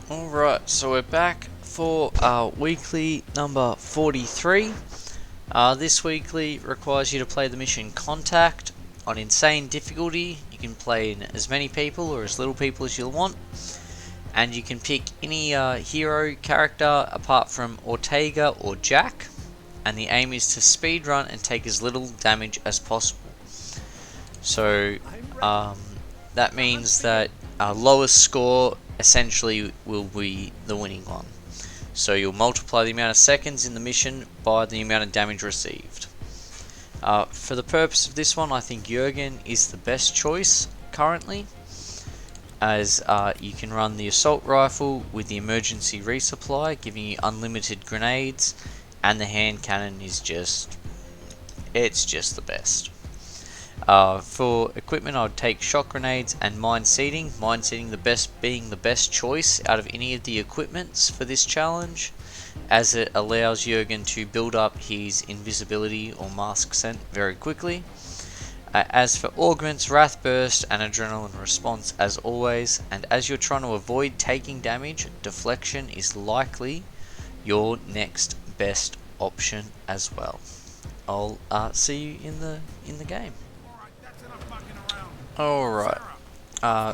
Alright, so we're back for weekly number 43. This weekly requires you to play the mission Contact on insane difficulty. You can play in as many people or as little people as you want, and you can pick any hero character apart from Ortega or Jack, and the aim is to speedrun and take as little damage as possible. So that means that lowest score essentially will be the winning one. So you'll multiply the amount of seconds in the mission by the amount of damage received. For the purpose of this one, I think Jurgen is the best choice currently, as you can run the assault rifle with the emergency resupply, giving you unlimited grenades, and the hand cannon is just the best. For equipment, I would take shock grenades and mine seeding. Mine seeding being the best choice out of any of the equipments for this challenge, as it allows Jurgen to build up his invisibility or mask scent very quickly. As for augments, Wrath Burst and Adrenaline Response as always, and as you're trying to avoid taking damage, Deflection is likely your next best option as well. I'll see you in the game. Alright,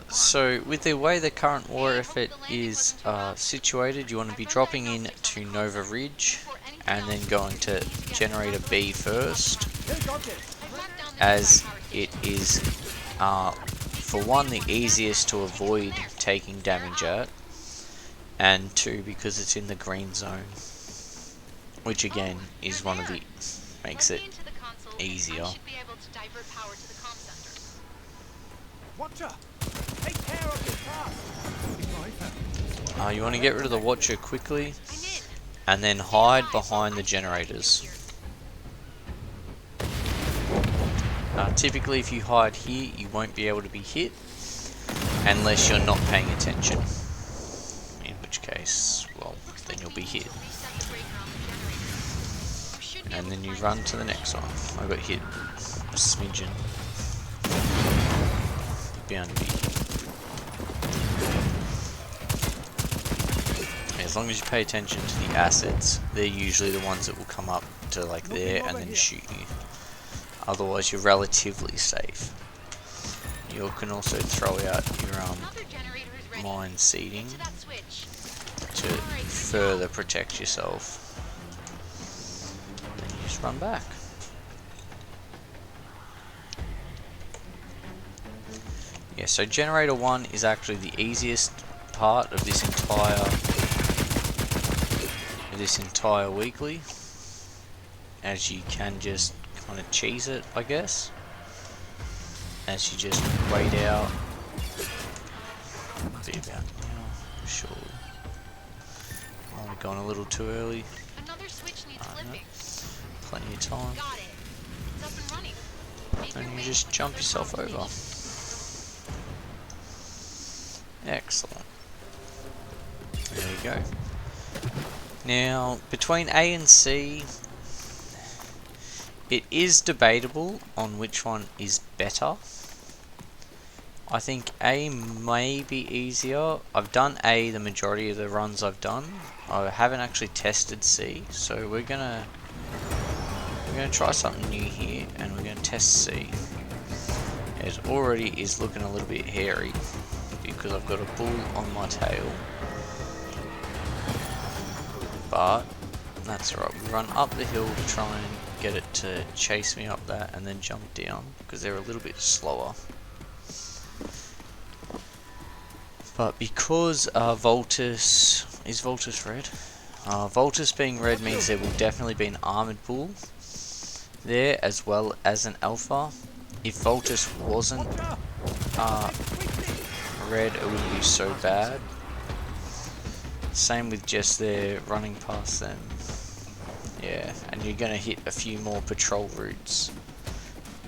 so with the way the current war effort is situated, you want to be dropping in to Nova Ridge and then going to Generator B first, as it is, for one, the easiest to avoid taking damage at, and two, because it's in the green zone, which again is one of the makes it easier. You want to get rid of the Watcher quickly and then hide behind the generators. Typically if you hide here, you won't be able to be hit unless you're not paying attention, in which case, well, then you'll be hit. And then you run to the next one. I got hit a smidgen. Bound to be hit. As long as you pay attention to the assets, they're usually the ones that will come up to like there and then shoot you. Otherwise you're relatively safe. You can also throw out your mine seeding to further protect yourself. Then you just run back. Yeah, so Generator 1 is actually the easiest part of this entire weekly, as you can just kind of cheese it, I guess, as you just wait out. Be about now, sure. Oh, we're going a little too early. No. Plenty of time. And you just jump yourself over. Excellent. There you go. Now, between A and C, it is debatable on which one is better. I think A may be easier. I've done A the majority of the runs I've done. I haven't actually tested C, so we're gonna try something new here, and we're gonna test C. It already is looking a little bit hairy because I've got a bull on my tail. But that's alright, we run up the hill to try and get it to chase me up that and then jump down, because they're a little bit slower. But because Voltus, is Voltus red? Voltus being red means there will definitely be an armored bull there as well as an alpha. If Voltus wasn't red, it wouldn't be so bad. Same with just there running past them. Yeah, and you're gonna hit a few more patrol routes.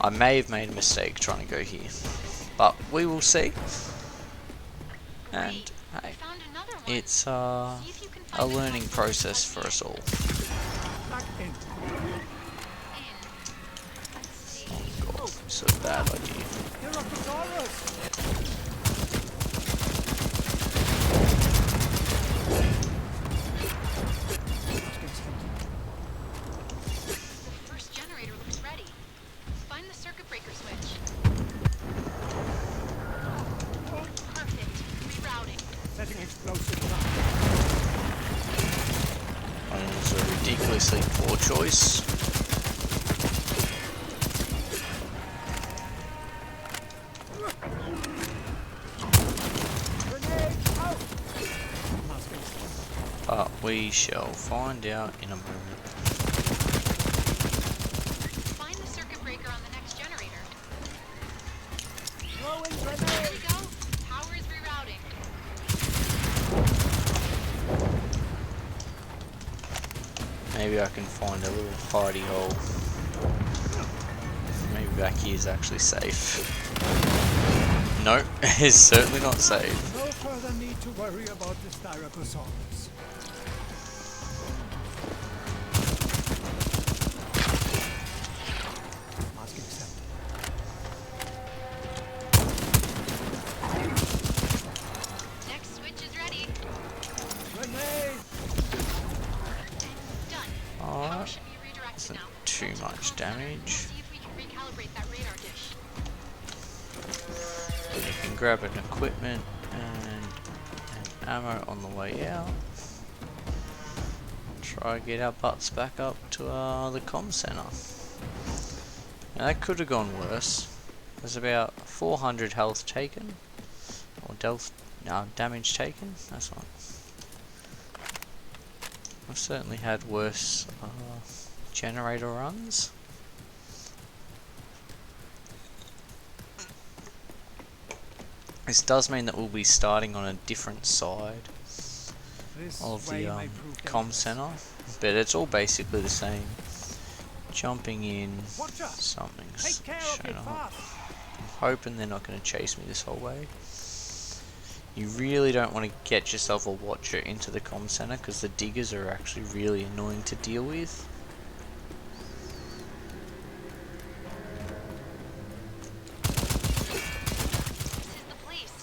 I may have made a mistake trying to go here, but we will see. And hey, it's a learning process for us all. Oh god, it's a bad idea. poor choice. But we shall find out in a moment. Find the circuit breaker on the next generator. There we go. Power is rerouting. Maybe I can find a little hidey hole. Maybe back here is actually safe. No, it's certainly not safe. No further need to worry about the Styracosaurus. Mask accepted. Next switch is ready. Grenade! Done. Power Alright, should be redirected isn't now. too much damage. See if we can recalibrate that radar dish. You can grab an equipment and ammo on the way out. Try to get our butts back up to the comm center. Now that could have gone worse. There's about 400 health taken, or damage taken. That's one. I've certainly had worse generator runs. This does mean that we'll be starting on a different side This of way the may prove comm dangerous. center, but it's all basically the same. Jumping in, Watch out! something's Take care of shown it up. fast! I'm hoping they're not going to chase me this whole way. You really don't want to get yourself a watcher into the comm center because the diggers are actually really annoying to deal with. This is the place.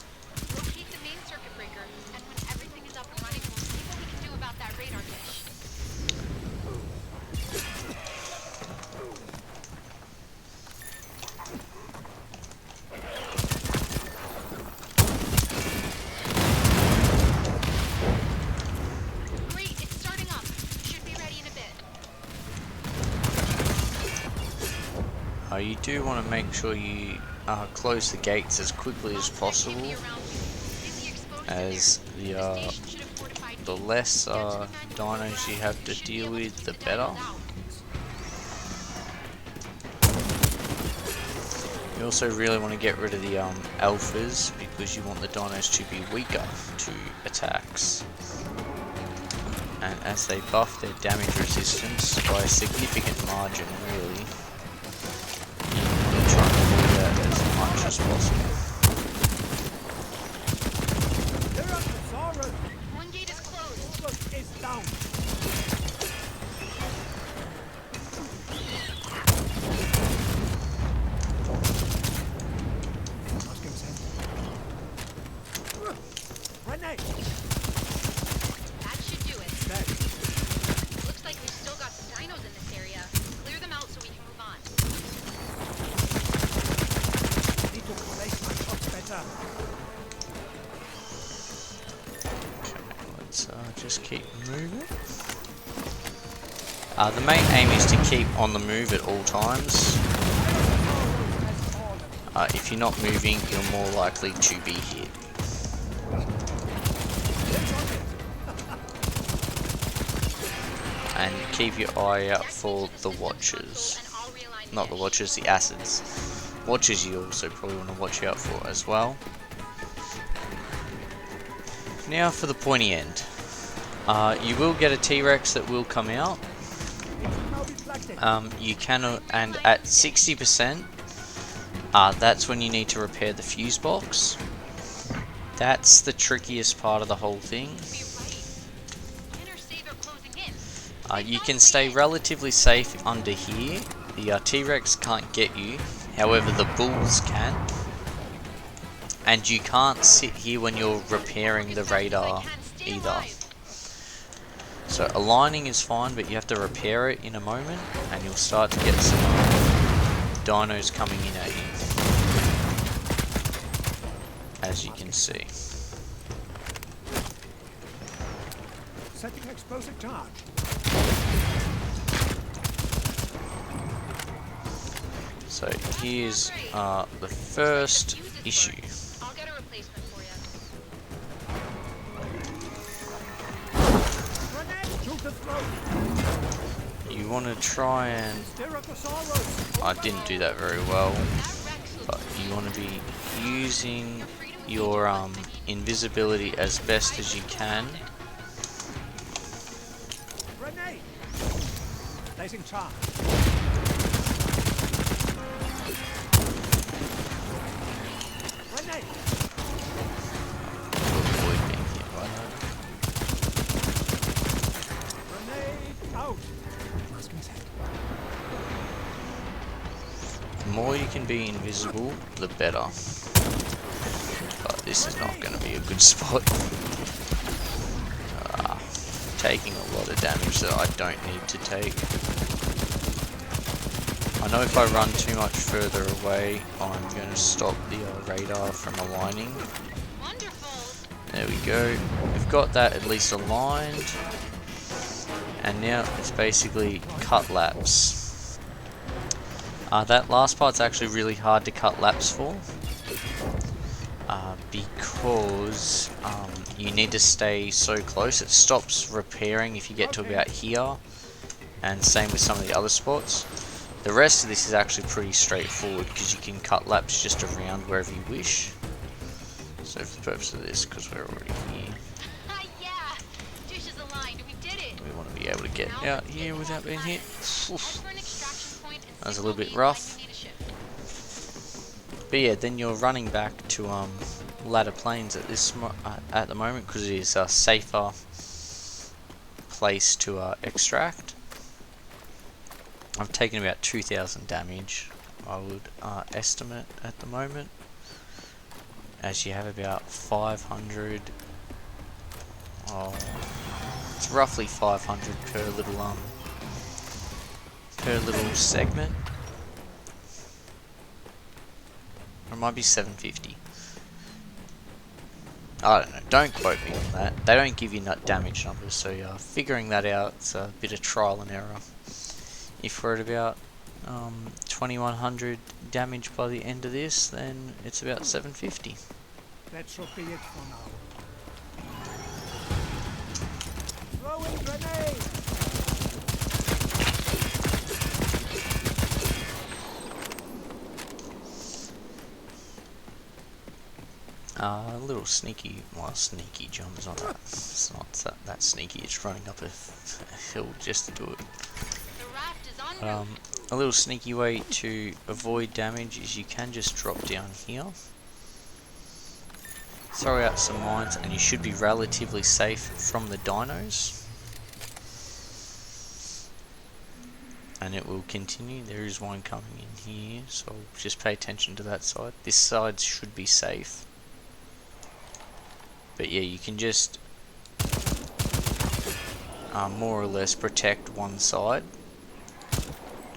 Locate the main circuit breaker, and when everything is up and running, we'll see what we can do about that radar dish. Great, it's starting up. Should be ready in a bit. You do want to make sure you close the gates as quickly as possible, as the less dinos you have to deal with, the better. You also really want to get rid of the alphas because you want the dinos to be weaker to attacks. And as they buff their damage resistance by a significant margin, really, you want to try and avoid that as much as possible. Tyrannosaurus! One gate is closed. Focus is down! Mask accepted. Grenade! That should do it. Dead. Looks like we've still got some dinos in this area. Clear them out so we can move on. Need to place my shots better. Let's just keep moving. The main aim is to keep on the move at all times. If you're not moving, you're more likely to be hit. And keep your eye out for the watchers. Not the watchers, the acids. Watchers you also probably want to watch out for as well. Now for the pointy end. You will get a T-Rex that will come out. You can, and at 60%, that's when you need to repair the fuse box. That's the trickiest part of the whole thing. You can stay relatively safe under here. The T-Rex can't get you, however the bulls can. And you can't sit here when you're repairing the radar either. So aligning is fine, but you have to repair it in a moment, and you'll start to get some dinos coming in at you, as you can see. Setting explosive charge. So here's the first issue. I'll get a replacement for you. Grenade to the throat. You want to try and... Styracosaurus. I didn't do that very well, but you want to be using your invisibility as best as you can. Grenade. Placing charge. Grenade. To avoid being hit by that. Grenade out. The more you can be invisible, the better. But this is not going to be a good spot. Taking a lot of damage that I don't need to take. I know if I run too much further away, I'm going to stop the radar from aligning. Wonderful. There we go. We've got that at least aligned. And now it's basically cut laps. That last part's actually really hard to cut laps for. Because you need to stay so close. It stops repairing if you get to about here. And same with some of the other spots. The rest of this is actually pretty straightforward because you can cut laps just around wherever you wish. So for the purpose of this, because we're already here, Yeah. Dishes aligned. We did it. we want to be able to get out here without being hit. Head for an extraction point and That's a signal little bit me rough. when you need a ship. But yeah, then you're running back to ladder planes at this at the moment because it is a safer place to extract. I've taken about 2,000 damage, I would estimate at the moment, as you have about 500. Oh, it's roughly 500 per little segment. Or it might be 750. I don't know, don't quote me on that. They don't give you damage numbers, so figuring that out, it's a bit of trial and error. If we're at about 2100 damage by the end of this, then it's about 750. That should be it for now. Throwing grenade. A little sneaky, well, sneaky jump is not that. It's not that sneaky. It's running up a hill just to do it. The raft is en route. A little sneaky way to avoid damage is you can just drop down here, throw out some mines, and you should be relatively safe from the dinos. And it will continue. There is one coming in here, so just pay attention to that side. This side should be safe. But yeah, you can just more or less protect one side.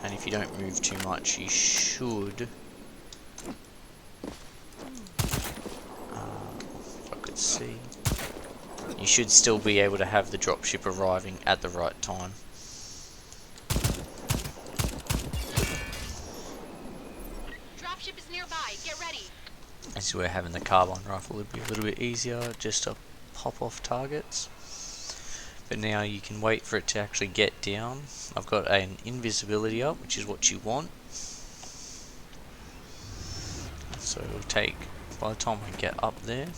And if you don't move too much, you should, if I could see, you should still be able to have the dropship arriving at the right time. Dropship is nearby. Get ready. This is where having the carbine rifle would be a little bit easier just to pop off targets. But now you can wait for it to actually get down. I've got an invisibility up, which is what you want. So it'll take, by the time we get up there.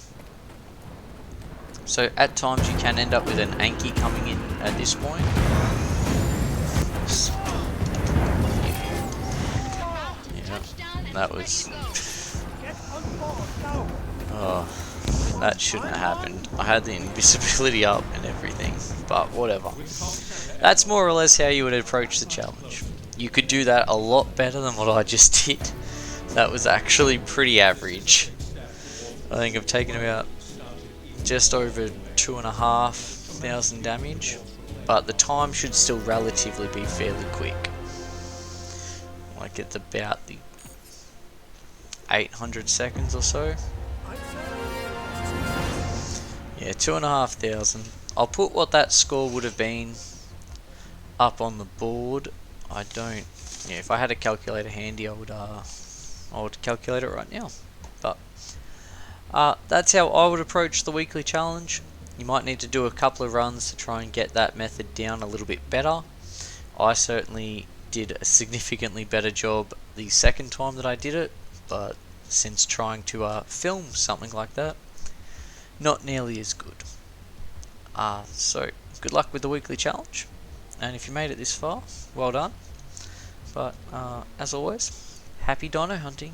So at times you can end up with an Anki coming in at this point. Yeah, that was... Get on board now. Oh, that shouldn't have happened. I had the invisibility up and everything, but whatever. That's more or less how you would approach the challenge. You could do that a lot better than what I just did. That was actually pretty average. I think I've taken about just over 2,500 damage, but the time should still relatively be fairly quick. Like it's about the 800 seconds or so. Yeah, 2,500. I'll put what that score would have been up on the board. I don't Yeah, if I had a calculator handy, I would calculate it right now. But that's how I would approach the weekly challenge. You might need to do a couple of runs to try and get that method down a little bit better. I certainly did a significantly better job the second time that I did it, but since trying to film something like that, not nearly as good. So good luck with the weekly challenge, and if you made it this far, well done. But as always, happy dino hunting.